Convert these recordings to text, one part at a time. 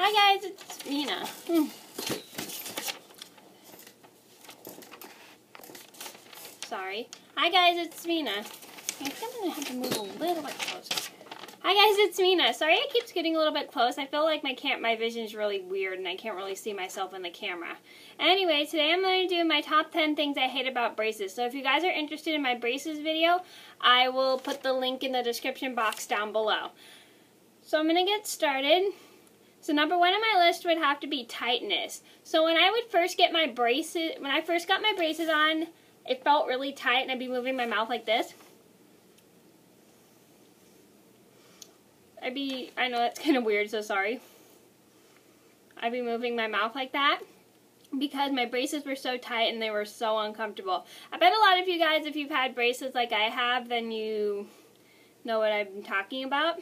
Hi guys, it's Mina. Sorry. Hi guys, it's Mina. I think I'm going to have to move a little bit closer. Hi guys, it's Mina. Sorry I keep getting a little bit close. I feel like my vision is really weird and I can't really see myself in the camera. Anyway, today I'm going to do my top 10 things I hate about braces. So if you guys are interested in my braces video, I will put the link in the description box down below. So I'm going to get started. So number one on my list would have to be tightness. So when I would first get my braces, when I first got my braces on, it felt really tight and I'd be moving my mouth like this. I know that's kind of weird, so sorry. I'd be moving my mouth like that because my braces were so tight and they were so uncomfortable. I bet a lot of you guys, if you've had braces like I have, then you know what I'm talking about.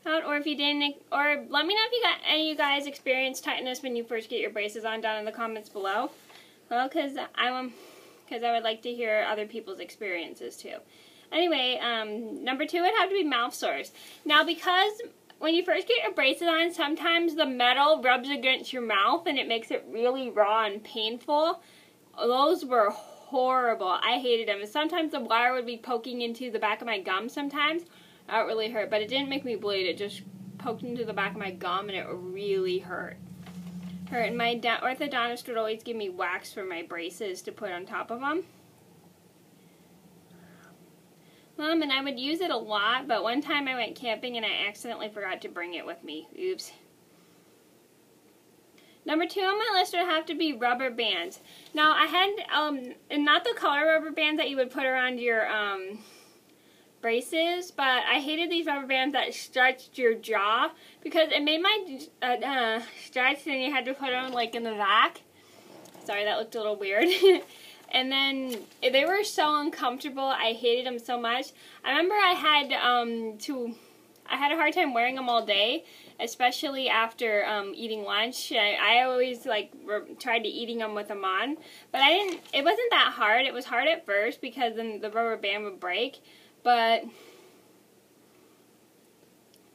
Or if you didn't, or let me know if you got any of you guys experienced tightness when you first get your braces on down in the comments below. Well, because I would like to hear other people's experiences too. Anyway, number two would have to be mouth sores. Now, because when you first get your braces on, sometimes the metal rubs against your mouth and it makes it really raw and painful. Those were horrible. I hated them. And sometimes the wire would be poking into the back of my gum sometimes. That really hurt, but it didn't make me bleed. It just poked into the back of my gum and it really hurt. And my orthodontist would always give me wax for my braces to put on top of them. And I would use it a lot, but one time I went camping and I accidentally forgot to bring it with me. Oops. Number two on my list would have to be rubber bands. Now I had, and not the color rubber bands that you would put around your braces, but I hated these rubber bands that stretched your jaw because it made my stretch and you had to put them like in the back. Sorry, that looked a little weird. And then they were so uncomfortable. I hated them so much. I remember I had a hard time wearing them all day, especially after eating lunch. I always tried to eating them with them on, but it wasn't that hard. It was hard at first because then the rubber band would break, but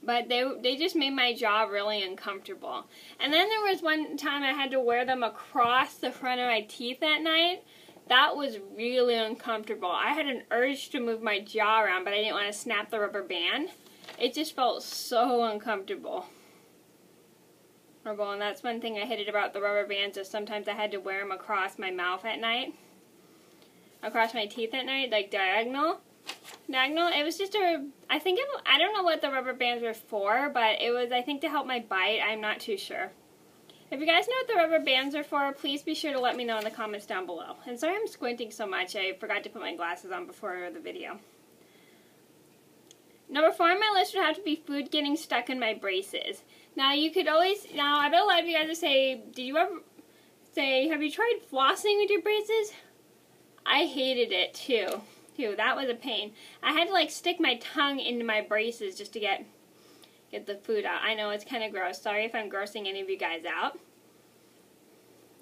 they just made my jaw really uncomfortable. And then there was one time I had to wear them across the front of my teeth at night. That was really uncomfortable. I had an urge to move my jaw around, but I didn't want to snap the rubber band. It just felt so uncomfortable. And that's one thing I hated about the rubber bands, is sometimes I had to wear them across my mouth at night. Across my teeth at night, like diagonal. It was just I don't know what the rubber bands were for, but it was, I think, to help my bite. I'm not too sure. If you guys know what the rubber bands are for, please be sure to let me know in the comments down below. And sorry I'm squinting so much. I forgot to put my glasses on before the video. Number four on my list would have to be food getting stuck in my braces. Now I bet a lot of you guys would say, have you tried flossing with your braces? I hated it too. That was a pain. I had to stick my tongue into my braces just to get the food out. I know it's kind of gross. Sorry if I'm grossing any of you guys out.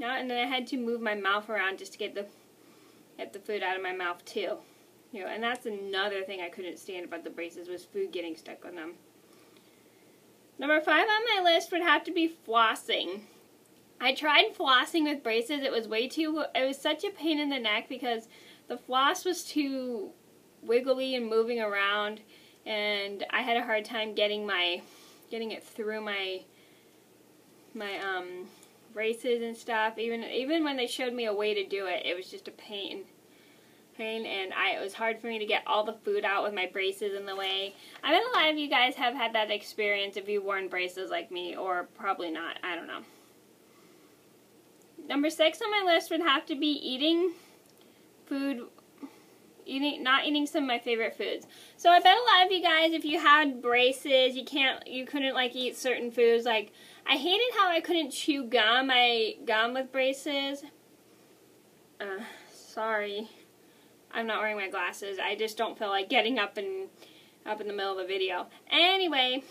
And then I had to move my mouth around just to get the food out of my mouth too. And that's another thing I couldn't stand about the braces, was food getting stuck on them. Number five on my list would have to be flossing. I tried flossing with braces. It was such a pain in the neck because the floss was too wiggly and moving around, and I had a hard time getting it through my braces and stuff. Even when they showed me a way to do it, it was just a pain, and it was hard for me to get all the food out with my braces in the way. I bet a lot of you guys have had that experience if you've worn braces like me, or probably not. I don't know. Number six on my list would have to be not eating some of my favorite foods. So I bet a lot of you guys, if you had braces, you couldn't eat certain foods. I hated how I couldn't chew gum. Gum with braces. Sorry, I'm not wearing my glasses. I just don't feel like getting up in the middle of the video. Anyway,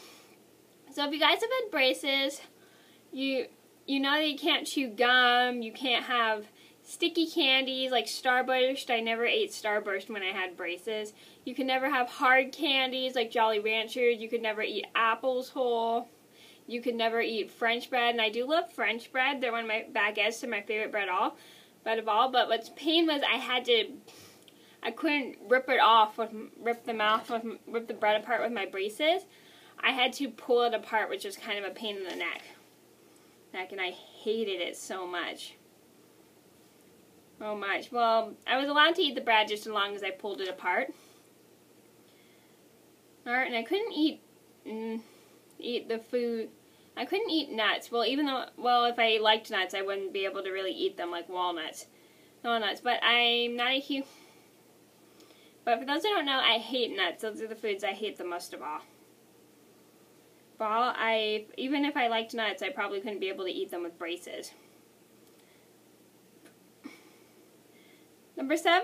so if you guys have had braces, you know that you can't chew gum. You can't have sticky candies like Starburst. I never ate Starburst when I had braces. You can never have hard candies like Jolly Ranchers. You could never eat apples whole. you could never eat French bread, and I do love French bread. They're one of my baguettes and my favorite bread of all. But what's pain was I couldn't rip the bread apart with my braces. I had to pull it apart, which was kind of a pain in the neck, and I hated it so much. So much. Well, I was allowed to eat the bread just as long as I pulled it apart. Alright, and I couldn't eat the food. I couldn't eat nuts. Well, if I liked nuts, I wouldn't be able to really eat them, like walnuts. But I'm not a huge... But for those who don't know, I hate nuts. Those are the foods I hate the most of all. Even if I liked nuts, I probably couldn't be able to eat them with braces. Number 7,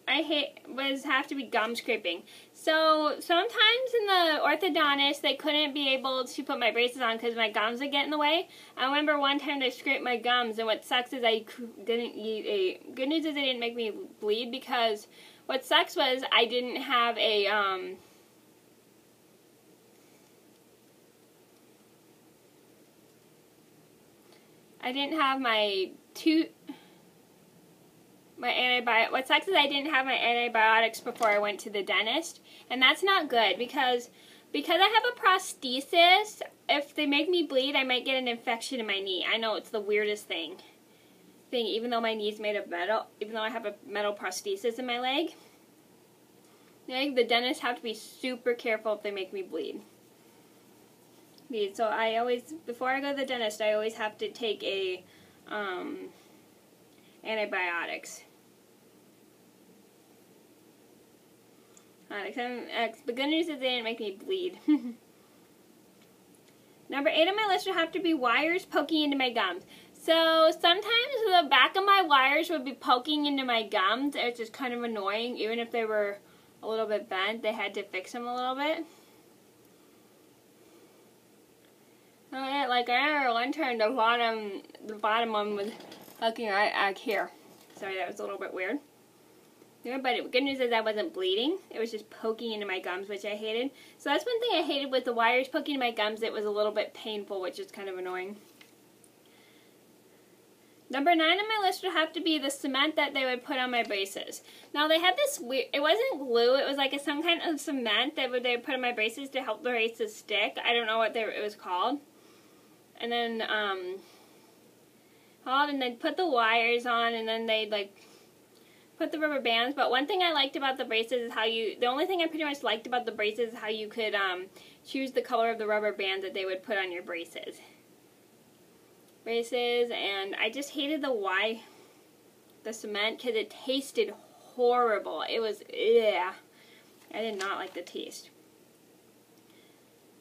have to be gum scraping. So sometimes in the orthodontist, they couldn't be able to put my braces on because my gums would get in the way. I remember one time they scraped my gums, and what sucks is I didn't eat good news is they didn't make me bleed, because what sucks was I didn't have what sucks is I didn't have my antibiotics before I went to the dentist, and that's not good because I have a prosthesis. If they make me bleed, I might get an infection in my knee. I know, it's the weirdest thing, even though my knee's made of metal, even though I have a metal prosthesis in my leg. The dentists have to be super careful if they make me bleed. So before I go to the dentist, I always have to take antibiotics. The good news is they didn't make me bleed. Number 8 on my list would have to be wires poking into my gums. So sometimes the back of my wires would be poking into my gums. It's just kind of annoying. Even if they were a little bit bent, they had to fix them a little bit. Like I remember one time the bottom one was poking right here. Sorry, that was a little bit weird. But the good news is I wasn't bleeding. It was just poking into my gums, which I hated. So that's one thing I hated with the wires poking into my gums. It was a little bit painful, which is kind of annoying. Number 9 on my list would have to be the cement that they would put on my braces. Now they had this weird, it wasn't glue, it was like some kind of cement that they would put on my braces to help the braces stick. I don't know what it was called. And then, they'd put the wires on, and then they'd put the rubber bands. But one thing I liked about the braces is the only thing I pretty much liked about the braces is how you could choose the color of the rubber band that they would put on your braces. And I just hated the cement, because it tasted horrible. It was, I did not like the taste.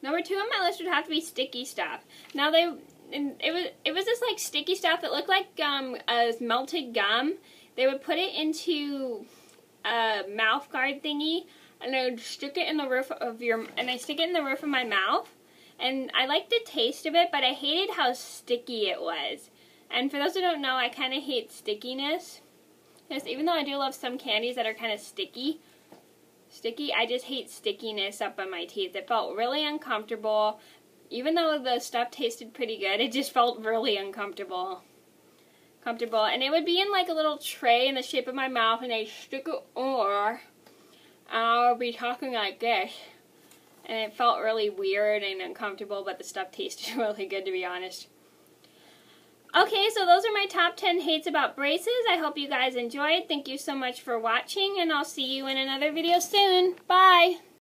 Number 2 on my list would have to be sticky stuff. Now it was this like sticky stuff. It looked like a melted gum. They would put it into a mouth guard thingy, and I would stick it in the roof of my mouth. And I liked the taste of it, but I hated how sticky it was. And for those who don't know, I kind of hate stickiness. Because even though I do love some candies that are kind of sticky, I just hate stickiness up on my teeth. It felt really uncomfortable. Even though the stuff tasted pretty good, it just felt really uncomfortable. And it would be in like a little tray in the shape of my mouth, and I'd stick it over. I'll be talking like this. And it felt really weird and uncomfortable, but the stuff tasted really good, to be honest. Okay, so those are my top 10 hates about braces. I hope you guys enjoyed. Thank you so much for watching, and I'll see you in another video soon. Bye!